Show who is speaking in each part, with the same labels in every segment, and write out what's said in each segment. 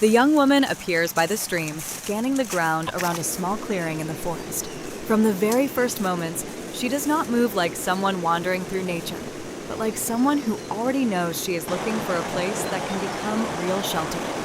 Speaker 1: The young woman appears by the stream, scanning the ground around a small clearing in the forest. From the very first moments, she does not move like someone wandering through nature, but like someone who already knows she is looking for a place that can become real shelter.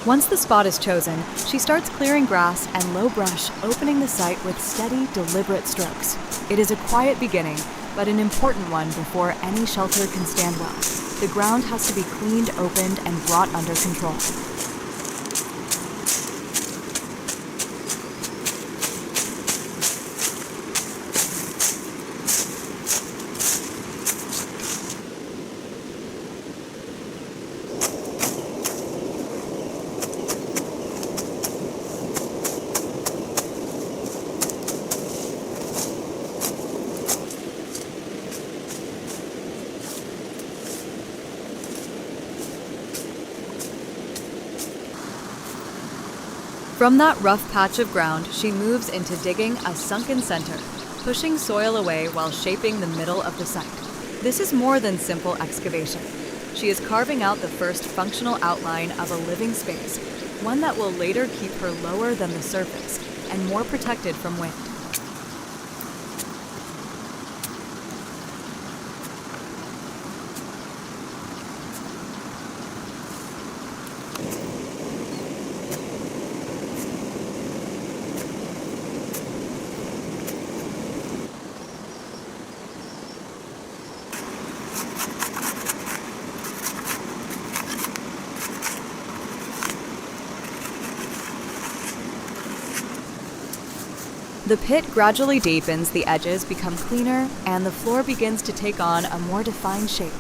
Speaker 1: Once the spot is chosen, she starts clearing grass and low brush, opening the site with steady, deliberate strokes. It is a quiet beginning, but an important one before any shelter can stand well. The ground has to be cleaned, opened, and brought under control. From that rough patch of ground, she moves into digging a sunken center, pushing soil away while shaping the middle of the site. This is more than simple excavation. She is carving out the first functional outline of a living space, one that will later keep her lower than the surface and more protected from wind. The pit gradually deepens, the edges become cleaner, and the floor begins to take on a more defined shape.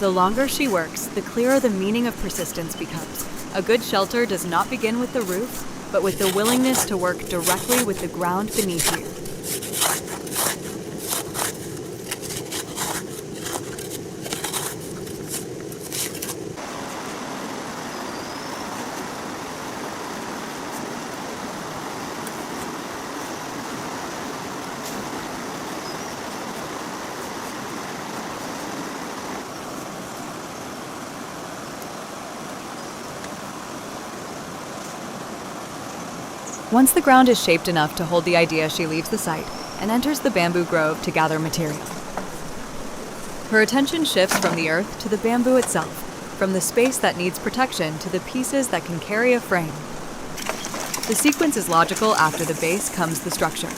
Speaker 1: The longer she works, the clearer the meaning of persistence becomes. A good shelter does not begin with the roof, but with the willingness to work directly with the ground beneath you. Once the ground is shaped enough to hold the idea, she leaves the site and enters the bamboo grove to gather material. Her attention shifts from the earth to the bamboo itself, from the space that needs protection to the pieces that can carry a frame. The sequence is logical. After the base comes the structure.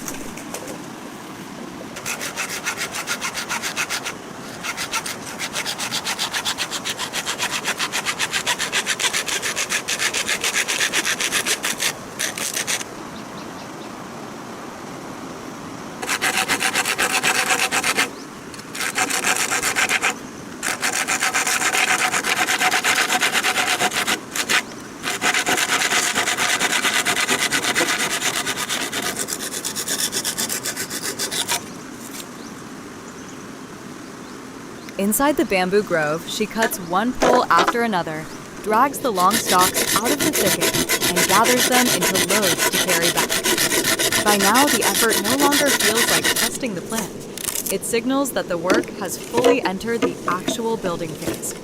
Speaker 1: Inside the bamboo grove, she cuts one pole after another, drags the long stalks out of the thicket, and gathers them into loads to carry back. By now, the effort no longer feels like testing the plan. It signals that the work has fully entered the actual building phase.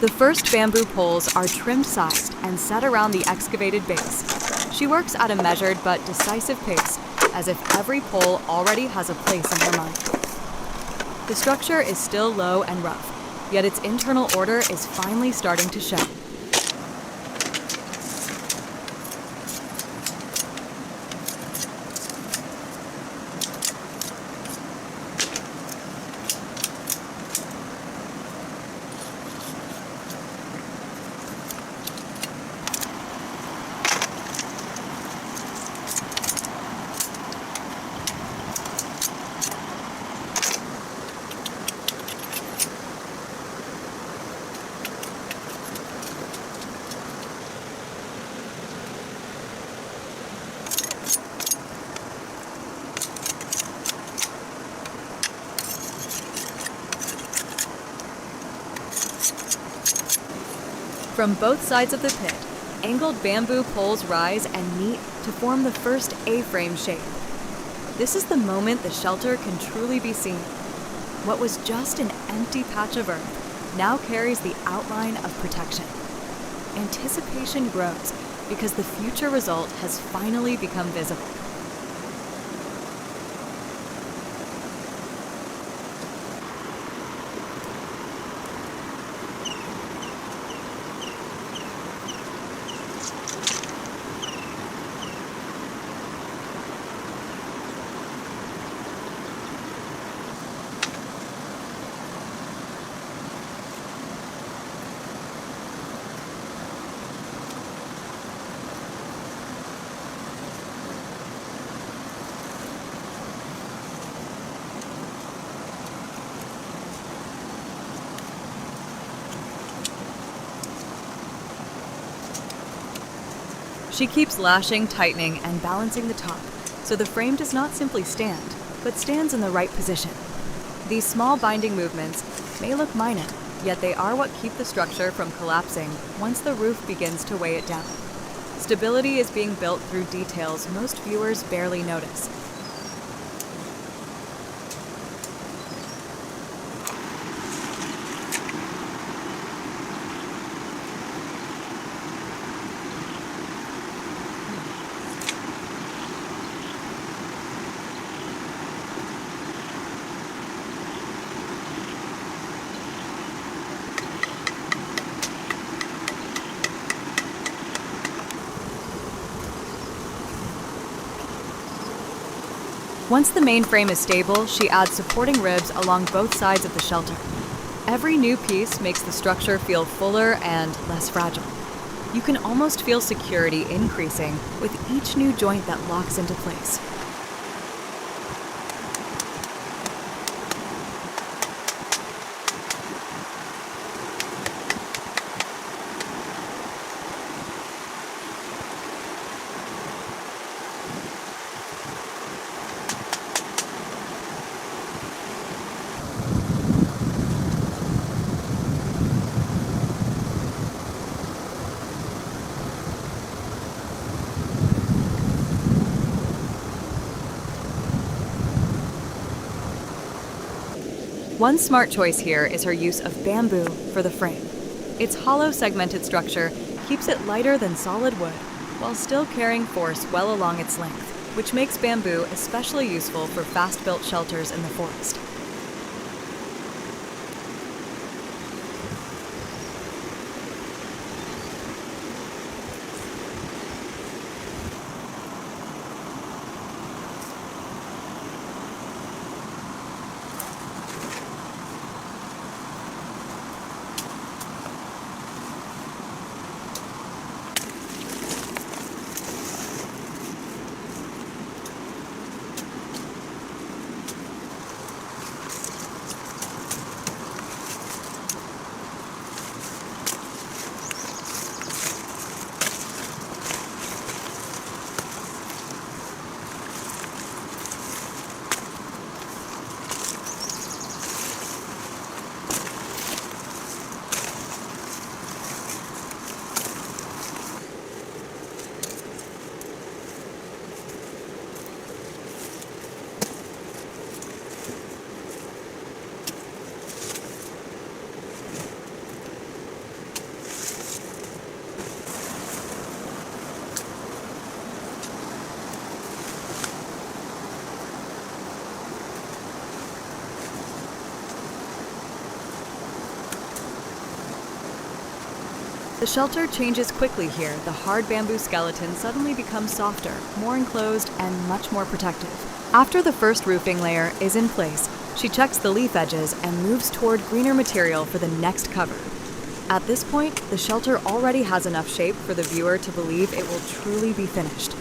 Speaker 1: The first bamboo poles are trim-sized and set around the excavated base. She works at a measured but decisive pace, as if every pole already has a place in her mind. The structure is still low and rough, yet its internal order is finally starting to show. From both sides of the pit, angled bamboo poles rise and meet to form the first A-frame shape. This is the moment the shelter can truly be seen. What was just an empty patch of earth now carries the outline of protection. Anticipation grows because the future result has finally become visible. She keeps lashing, tightening, and balancing the top, so the frame does not simply stand, but stands in the right position. These small binding movements may look minor, yet they are what keep the structure from collapsing once the roof begins to weigh it down. Stability is being built through details most viewers barely notice. Once the main frame is stable, she adds supporting ribs along both sides of the shelter. Every new piece makes the structure feel fuller and less fragile. You can almost feel security increasing with each new joint that locks into place. One smart choice here is her use of bamboo for the frame. Its hollow, segmented structure keeps it lighter than solid wood, while still carrying force well along its length, which makes bamboo especially useful for fast-built shelters in the forest. The shelter changes quickly here. The hard bamboo skeleton suddenly becomes softer, more enclosed, and much more protective. After the first roofing layer is in place, she checks the leaf edges and moves toward greener material for the next cover. At this point, the shelter already has enough shape for the viewer to believe it will truly be finished.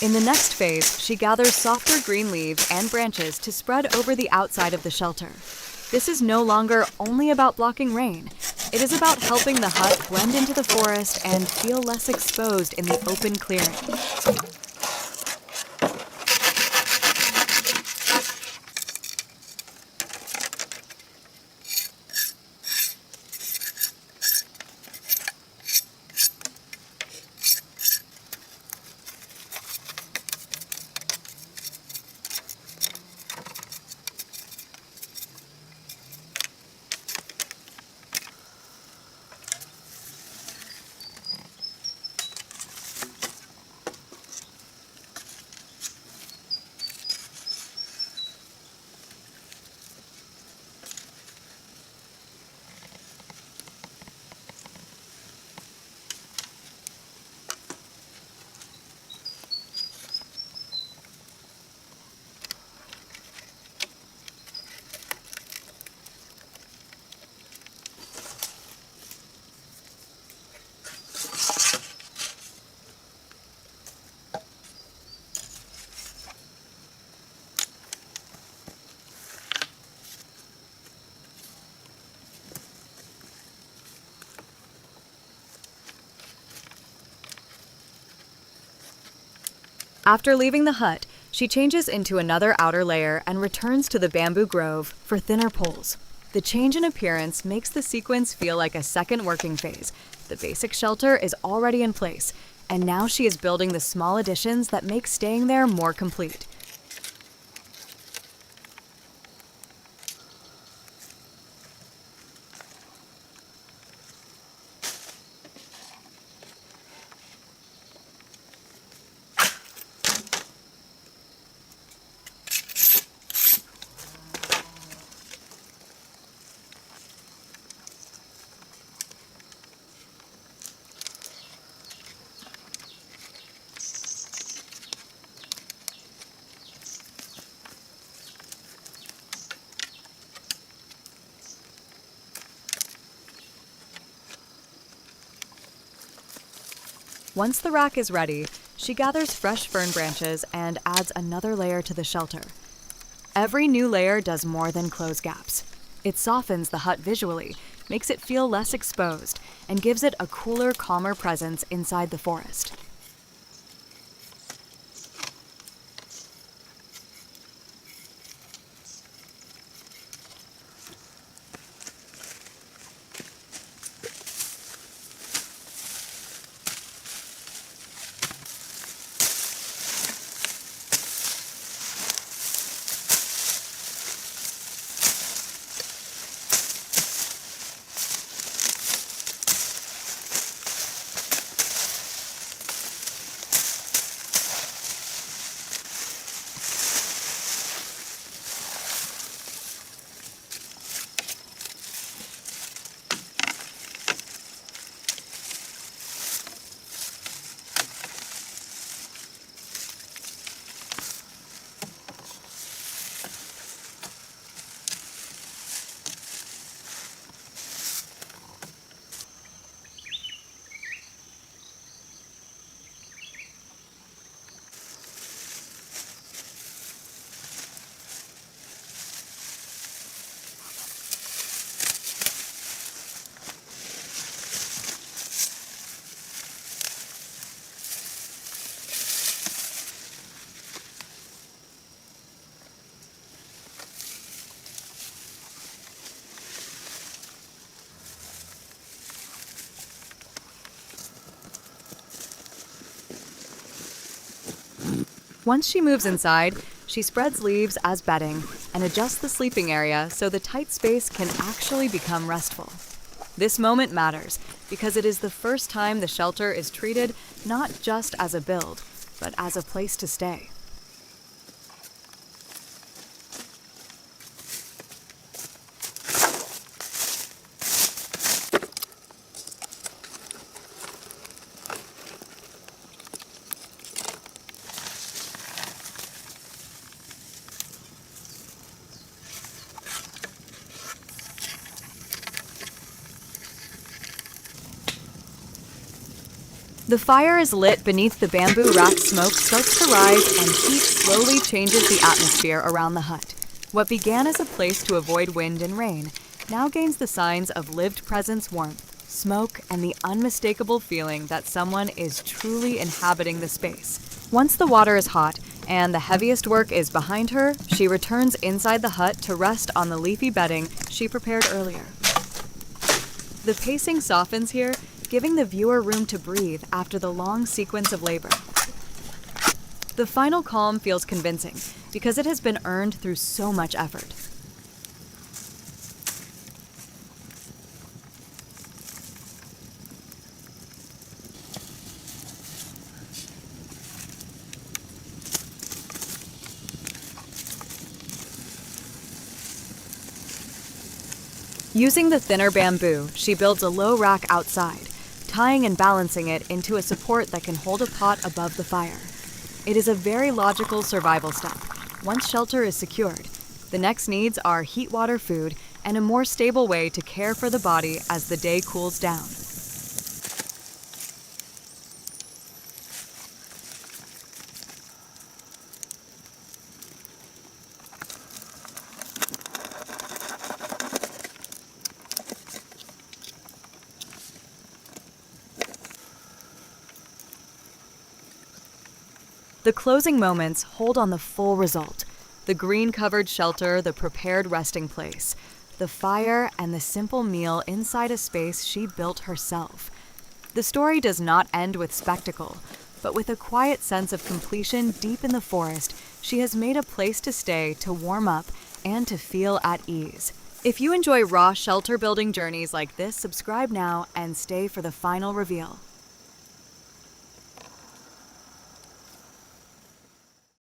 Speaker 1: In the next phase, she gathers softer green leaves and branches to spread over the outside of the shelter. This is no longer only about blocking rain. It is about helping the hut blend into the forest and feel less exposed in the open clearing. After leaving the hut, she changes into another outer layer and returns to the bamboo grove for thinner poles. The change in appearance makes the sequence feel like a second working phase. The basic shelter is already in place, and now she is building the small additions that make staying there more complete. Once the rack is ready, she gathers fresh fern branches and adds another layer to the shelter. Every new layer does more than close gaps. It softens the hut visually, makes it feel less exposed, and gives it a cooler, calmer presence inside the forest. Once she moves inside, she spreads leaves as bedding and adjusts the sleeping area so the tight space can actually become restful. This moment matters because it is the first time the shelter is treated not just as a build, but as a place to stay. The fire is lit beneath the bamboo rack. Smoke starts to rise and heat slowly changes the atmosphere around the hut. What began as a place to avoid wind and rain now gains the signs of lived presence, warmth, smoke, and the unmistakable feeling that someone is truly inhabiting the space. Once the water is hot and the heaviest work is behind her, she returns inside the hut to rest on the leafy bedding she prepared earlier. The pacing softens here, giving the viewer room to breathe after the long sequence of labor. The final calm feels convincing because it has been earned through so much effort. Using the thinner bamboo, she builds a low rack outside, tying and balancing it into a support that can hold a pot above the fire. It is a very logical survival step. Once shelter is secured, the next needs are heat, water, food, and a more stable way to care for the body as the day cools down. The closing moments hold on the full result. The green-covered shelter, the prepared resting place, the fire, and the simple meal inside a space she built herself. The story does not end with spectacle, but with a quiet sense of completion deep in the forest. She has made a place to stay, to warm up, and to feel at ease. If you enjoy raw shelter building journeys like this, subscribe now and stay for the final reveal.